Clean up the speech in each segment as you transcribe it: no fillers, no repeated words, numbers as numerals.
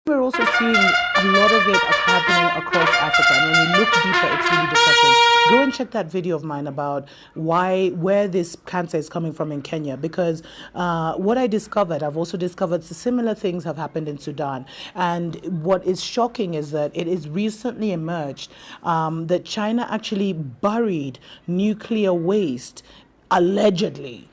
We're also seeing a lot of it happening across Africa. And when we look deeper, it's really depressing. Go and check that video of mine about where this cancer is coming from in Kenya. Because what I've also discovered similar things have happened in Sudan. And what is shocking is that it is recently emerged that China actually buried nuclear waste, allegedly,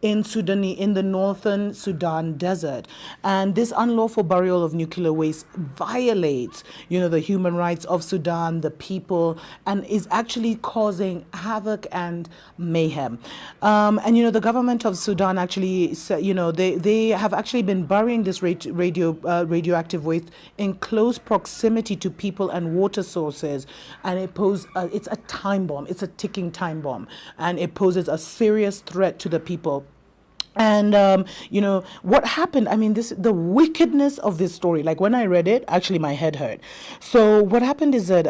in the northern Sudan desert. And this unlawful burial of nuclear waste violates, the human rights of Sudan, the people, and is actually causing havoc and mayhem. The government of Sudan actually, they have actually been burying this radioactive waste in close proximity to people and water sources, and it's a time bomb. It's a ticking time bomb, and it poses a serious threat to the people. And what happened, the wickedness of this story, like when I read it, actually my head hurt. So what happened is that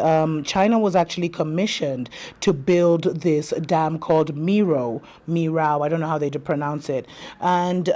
China was actually commissioned to build this dam called Mirao, I don't know how they pronounce it. And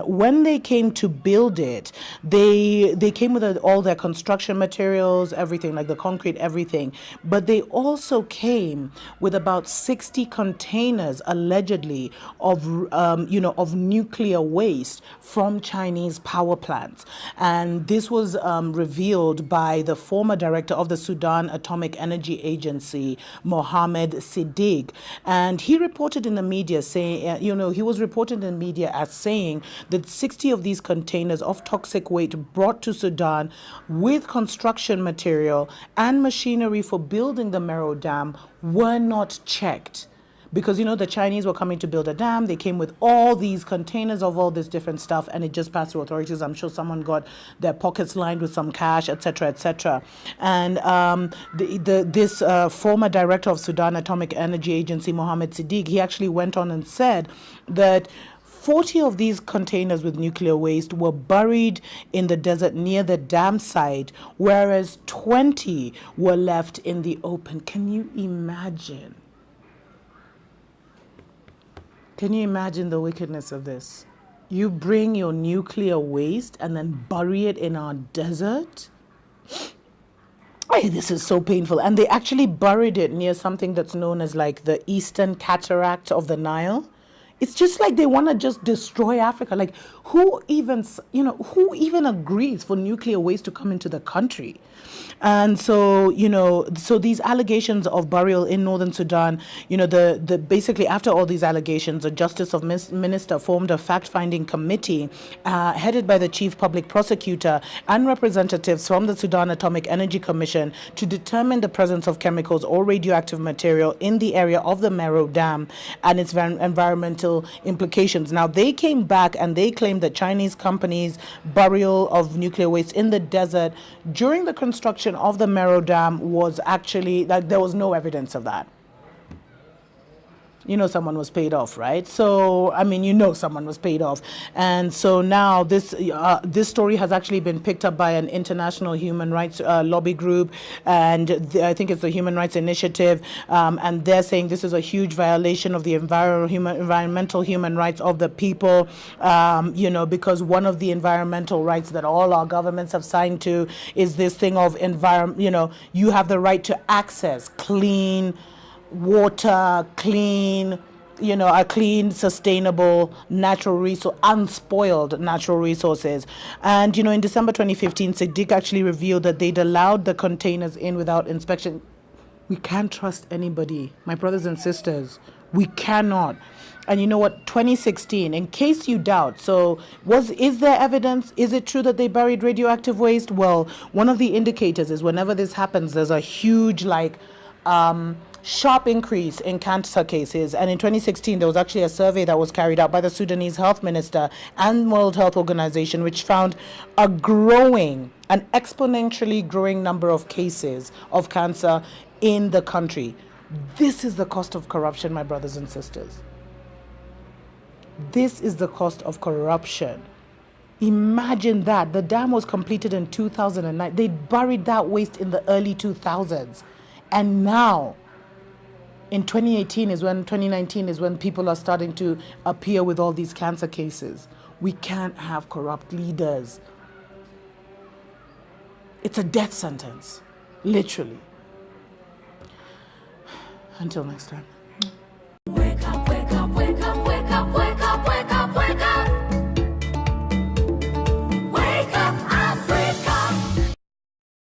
when they came to build it, they came with all their construction materials, everything, like the concrete, everything. But they also came with about 60 containers, allegedly, of nuclear waste from Chinese power plants. And this was revealed by the former director of the Sudan Atomic Energy Agency, Mohammed Siddiq. And he reported in the media saying, he was reported in the media as saying that 60 of these containers of toxic waste brought to Sudan with construction material and machinery for building the Mero Dam were not checked. Because, the Chinese were coming to build a dam. They came with all these containers of all this different stuff, and it just passed through authorities. I'm sure someone got their pockets lined with some cash, etc., etc. And this former director of Sudan Atomic Energy Agency, Mohammed Siddiq, he actually went on and said that 40 of these containers with nuclear waste were buried in the desert near the dam site, whereas 20 were left in the open. Can you imagine? Can you imagine the wickedness of this? You bring your nuclear waste and then bury it in our desert? Hey, this is so painful. And they actually buried it near something that's known as like the Eastern Cataract of the Nile. It's just like they want to just destroy Africa. Like, who even agrees for nuclear waste to come into the country? And so, so these allegations of burial in northern Sudan, basically after all these allegations, the Justice of Minister formed a fact-finding committee headed by the chief public prosecutor and representatives from the Sudan Atomic Energy Commission to determine the presence of chemicals or radioactive material in the area of the Mero Dam and its environmental implications. Now, they came back and they claimed that Chinese companies' burial of nuclear waste in the desert during the construction of the Mero Dam was actually, that there was no evidence of that. Someone was paid off, right? So, someone was paid off. And so now this story has actually been picked up by an international human rights lobby group, and I think it's the Human Rights Initiative, and they're saying this is a huge violation of the environmental human rights of the people, because one of the environmental rights that all our governments have signed to is this thing of you have the right to access clean water, clean, a clean, sustainable, natural resource, unspoiled natural resources. And, in December 2015, Siddiq actually revealed that they'd allowed the containers in without inspection. We can't trust anybody, my brothers and sisters. We cannot. And you know what? 2016, in case you doubt, is there evidence? Is it true that they buried radioactive waste? Well, one of the indicators is whenever this happens, there's a huge, sharp increase in cancer cases. And in 2016, there was actually a survey that was carried out by the Sudanese health minister and World Health Organization, which found an exponentially growing number of cases of cancer in the country. This is the cost of corruption, my brothers and sisters. This is the cost of corruption. Imagine that. The dam was completed in 2009. They buried that waste in the early 2000s. And now, in 2019 is when people are starting to appear with all these cancer cases. We can't have corrupt leaders. It's a death sentence, literally. Until next time.